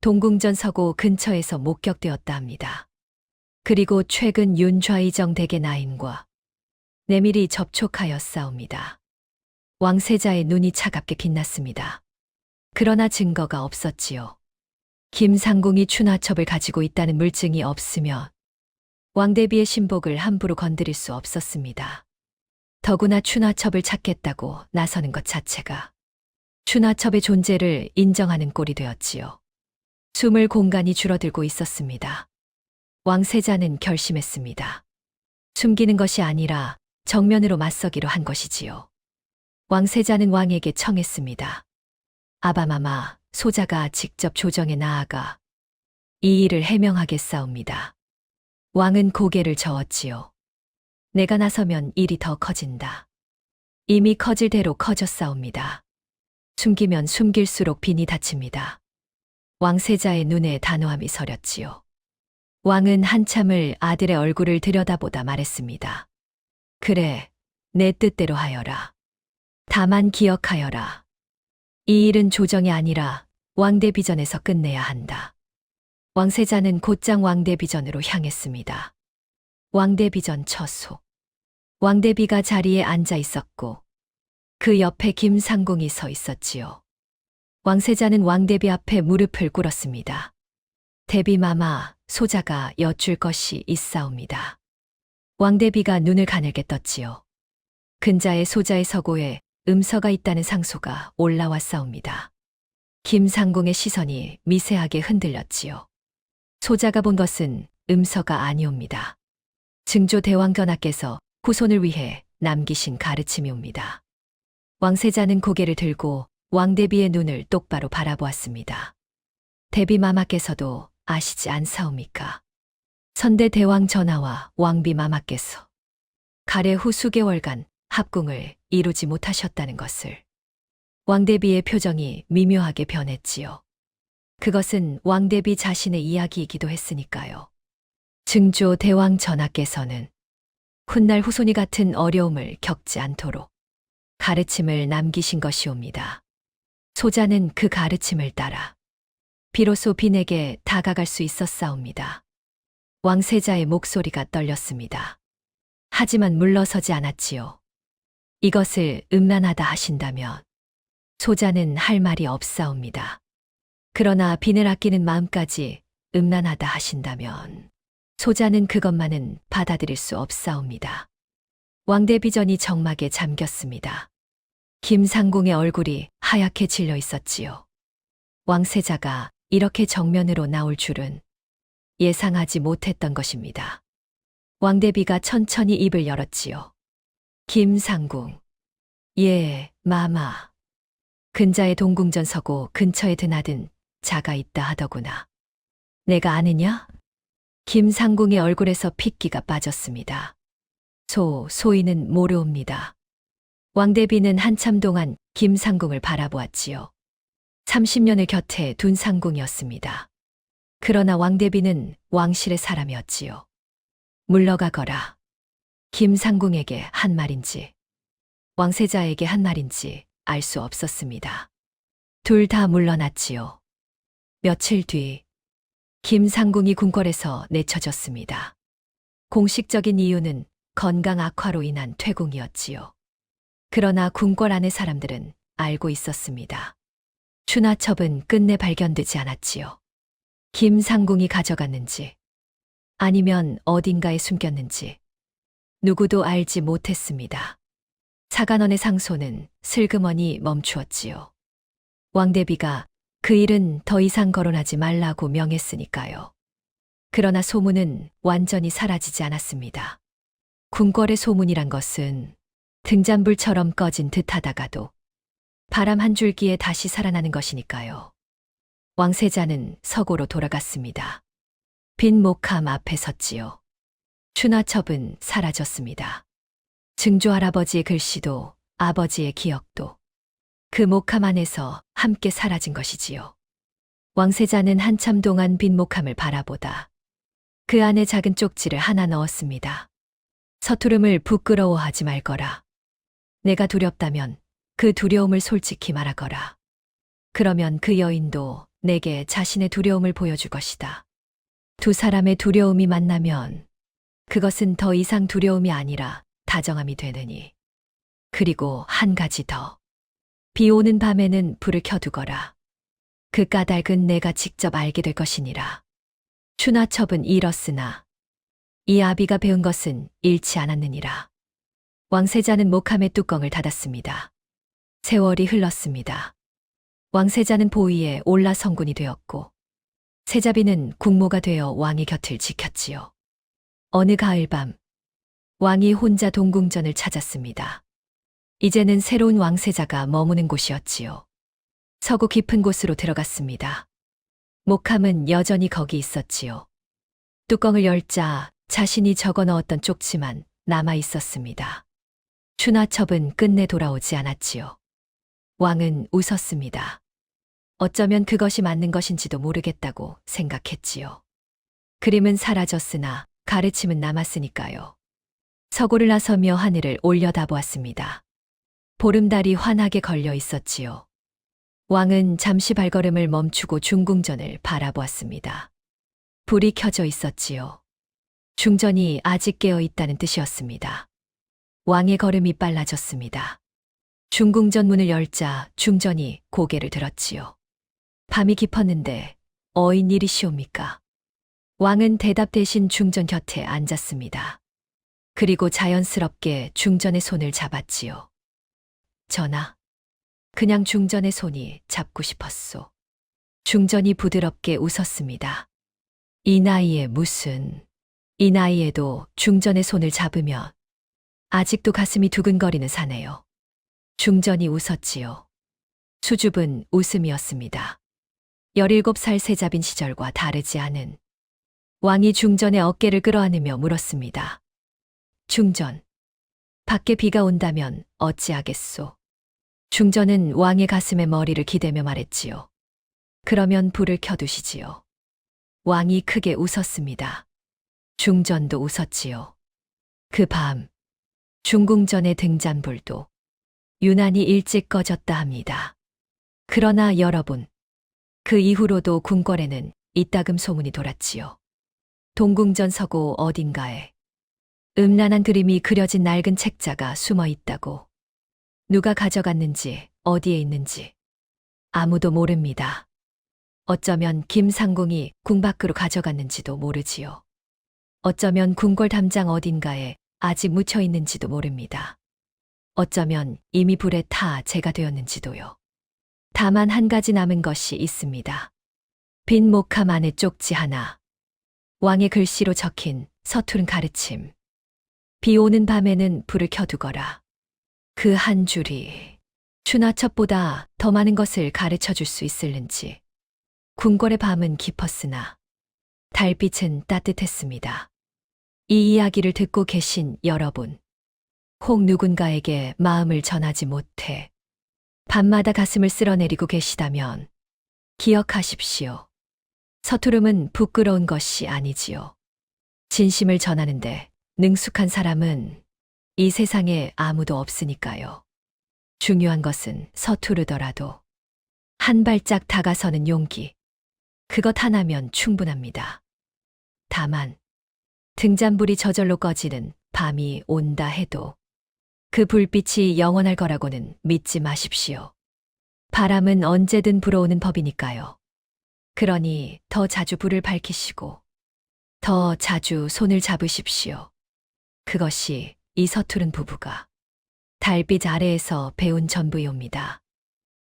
동궁전 서고 근처에서 목격되었다 합니다. 그리고 최근 윤좌이정 댁의 나인과 내밀히 접촉하였사옵니다. 왕세자의 눈이 차갑게 빛났습니다. 그러나 증거가 없었지요. 김상궁이 춘하첩을 가지고 있다는 물증이 없으며 왕대비의 신복을 함부로 건드릴 수 없었습니다. 더구나 춘하첩을 찾겠다고 나서는 것 자체가 춘하첩의 존재를 인정하는 꼴이 되었지요. 숨을 공간이 줄어들고 있었습니다. 왕세자는 결심했습니다. 숨기는 것이 아니라 정면으로 맞서기로 한 것이지요. 왕세자는 왕에게 청했습니다. 아바마마, 소자가 직접 조정에 나아가 이 일을 해명하겠사옵니다. 왕은 고개를 저었지요. 내가 나서면 일이 더 커진다. 이미 커질 대로 커졌사옵니다. 숨기면 숨길수록 빈이 닫힙니다. 왕세자의 눈에 단호함이 서렸지요. 왕은 한참을 아들의 얼굴을 들여다보다 말했습니다. 그래, 내 뜻대로 하여라. 다만 기억하여라. 이 일은 조정이 아니라 왕대비전에서 끝내야 한다. 왕세자는 곧장 왕대비전으로 향했습니다. 왕대비전 처소. 왕대비가 자리에 앉아 있었고 그 옆에 김상궁이 서 있었지요. 왕세자는 왕대비 앞에 무릎을 꿇었습니다. 대비마마, 소자가 여쭐 것이 있사옵니다. 왕대비가 눈을 가늘게 떴지요. 근자의 소자의 서고에 음서가 있다는 상소가 올라왔사옵니다. 김상궁의 시선이 미세하게 흔들렸지요. 소자가 본 것은 음서가 아니옵니다. 증조 대왕전하께서 후손을 위해 남기신 가르침이옵니다. 왕세자는 고개를 들고 왕대비의 눈을 똑바로 바라보았습니다. 대비마마께서도 아시지 않사옵니까? 선대 대왕 전하와 왕비마마께서 가래 후 수개월간 합궁을 이루지 못하셨다는 것을. 왕대비의 표정이 미묘하게 변했지요. 그것은 왕대비 자신의 이야기이기도 했으니까요. 증조 대왕 전하께서는 훗날 후손이 같은 어려움을 겪지 않도록 가르침을 남기신 것이옵니다. 소자는 그 가르침을 따라 비로소 빈에게 다가갈 수 있었사옵니다. 왕세자의 목소리가 떨렸습니다. 하지만 물러서지 않았지요. 이것을 음란하다 하신다면 소자는 할 말이 없사옵니다. 그러나 빈을 아끼는 마음까지 음란하다 하신다면 소자는 그것만은 받아들일 수 없사옵니다. 왕대비전이 정막에 잠겼습니다. 김상궁의 얼굴이 하얗게 질려 있었지요. 왕세자가 이렇게 정면으로 나올 줄은 예상하지 못했던 것입니다. 왕대비가 천천히 입을 열었지요. 김상궁. 예, 마마. 근자의 동궁전 서고 근처에 드나든 자가 있다 하더구나. 내가 아느냐? 김상궁의 얼굴에서 핏기가 빠졌습니다. 소인은 모르옵니다. 왕대비는 한참 동안 김상궁을 바라보았지요. 30년을 곁에 둔 상궁이었습니다. 그러나 왕대비는 왕실의 사람이었지요. 물러가거라. 김상궁에게 한 말인지 왕세자에게 한 말인지 알 수 없었습니다. 둘 다 물러났지요. 며칠 뒤 김상궁이 궁궐에서 내쳐졌습니다. 공식적인 이유는 건강 악화로 인한 퇴궁이었지요. 그러나 궁궐 안의 사람들은 알고 있었습니다. 추나첩은 끝내 발견되지 않았지요. 김상궁이 가져갔는지 아니면 어딘가에 숨겼는지 누구도 알지 못했습니다. 사간원의 상소는 슬그머니 멈추었지요. 왕대비가 그 일은 더 이상 거론하지 말라고 명했으니까요. 그러나 소문은 완전히 사라지지 않았습니다. 궁궐의 소문이란 것은 등잔불처럼 꺼진 듯하다가도 바람 한 줄기에 다시 살아나는 것이니까요. 왕세자는 서고로 돌아갔습니다. 빈 목함 앞에 섰지요. 추나첩은 사라졌습니다. 증조 할아버지의 글씨도 아버지의 기억도 그 목함 안에서 함께 사라진 것이지요. 왕세자는 한참 동안 빈 목함을 바라보다 그 안에 작은 쪽지를 하나 넣었습니다. 서투름을 부끄러워하지 말거라. 내가 두렵다면 그 두려움을 솔직히 말하거라. 그러면 그 여인도 내게 자신의 두려움을 보여줄 것이다. 두 사람의 두려움이 만나면 그것은 더 이상 두려움이 아니라 다정함이 되느니. 그리고 한 가지 더. 비 오는 밤에는 불을 켜두거라. 그 까닭은 내가 직접 알게 될 것이니라. 추나첩은 잃었으나 이 아비가 배운 것은 잃지 않았느니라. 왕세자는 목함의 뚜껑을 닫았습니다. 세월이 흘렀습니다. 왕세자는 보위에 올라 성군이 되었고 세자비는 국모가 되어 왕의 곁을 지켰지요. 어느 가을밤 왕이 혼자 동궁전을 찾았습니다. 이제는 새로운 왕세자가 머무는 곳이었지요. 서고 깊은 곳으로 들어갔습니다. 목함은 여전히 거기 있었지요. 뚜껑을 열자 자신이 적어 넣었던 쪽지만 남아 있었습니다. 추나첩은 끝내 돌아오지 않았지요. 왕은 웃었습니다. 어쩌면 그것이 맞는 것인지도 모르겠다고 생각했지요. 그림은 사라졌으나 가르침은 남았으니까요. 서고를 나서며 하늘을 올려다보았습니다. 보름달이 환하게 걸려 있었지요. 왕은 잠시 발걸음을 멈추고 중궁전을 바라보았습니다. 불이 켜져 있었지요. 중전이 아직 깨어 있다는 뜻이었습니다. 왕의 걸음이 빨라졌습니다. 중궁전 문을 열자 중전이 고개를 들었지요. 밤이 깊었는데 어인 일이시옵니까? 왕은 대답 대신 중전 곁에 앉았습니다. 그리고 자연스럽게 중전의 손을 잡았지요. 전하, 그냥 중전의 손이 잡고 싶었소. 중전이 부드럽게 웃었습니다. 이 나이에 무슨, 이 나이에도 중전의 손을 잡으면 아직도 가슴이 두근거리는 사네요. 중전이 웃었지요. 수줍은 웃음이었습니다. 17살 세자빈 시절과 다르지 않은. 왕이 중전의 어깨를 끌어안으며 물었습니다. 중전, 밖에 비가 온다면 어찌하겠소? 중전은 왕의 가슴에 머리를 기대며 말했지요. 그러면 불을 켜두시지요. 왕이 크게 웃었습니다. 중전도 웃었지요. 그 밤, 중궁전의 등잔불도 유난히 일찍 꺼졌다 합니다. 그러나 여러분, 그 이후로도 궁궐에는 이따금 소문이 돌았지요. 동궁전 서고 어딘가에 음란한 그림이 그려진 낡은 책자가 숨어 있다고. 누가 가져갔는지, 어디에 있는지 아무도 모릅니다. 어쩌면 김상궁이 궁 밖으로 가져갔는지도 모르지요. 어쩌면 궁궐 담장 어딘가에 아직 묻혀 있는지도 모릅니다. 어쩌면 이미 불에 타 재가 되었는지도요. 다만 한 가지 남은 것이 있습니다. 빈 목함 안에 쪽지 하나. 왕의 글씨로 적힌 서투른 가르침. 비 오는 밤에는 불을 켜두거라. 그 한 줄이 추나첩보다 더 많은 것을 가르쳐 줄 수 있을는지. 궁궐의 밤은 깊었으나 달빛은 따뜻했습니다. 이 이야기를 듣고 계신 여러분, 혹 누군가에게 마음을 전하지 못해 밤마다 가슴을 쓸어내리고 계시다면 기억하십시오. 서투름은 부끄러운 것이 아니지요. 진심을 전하는데 능숙한 사람은 이 세상에 아무도 없으니까요. 중요한 것은 서투르더라도 한 발짝 다가서는 용기. 그것 하나면 충분합니다. 다만 등잔불이 저절로 꺼지는 밤이 온다 해도 그 불빛이 영원할 거라고는 믿지 마십시오. 바람은 언제든 불어오는 법이니까요. 그러니 더 자주 불을 밝히시고 더 자주 손을 잡으십시오. 그것이 이 서투른 부부가 달빛 아래에서 배운 전부이옵니다.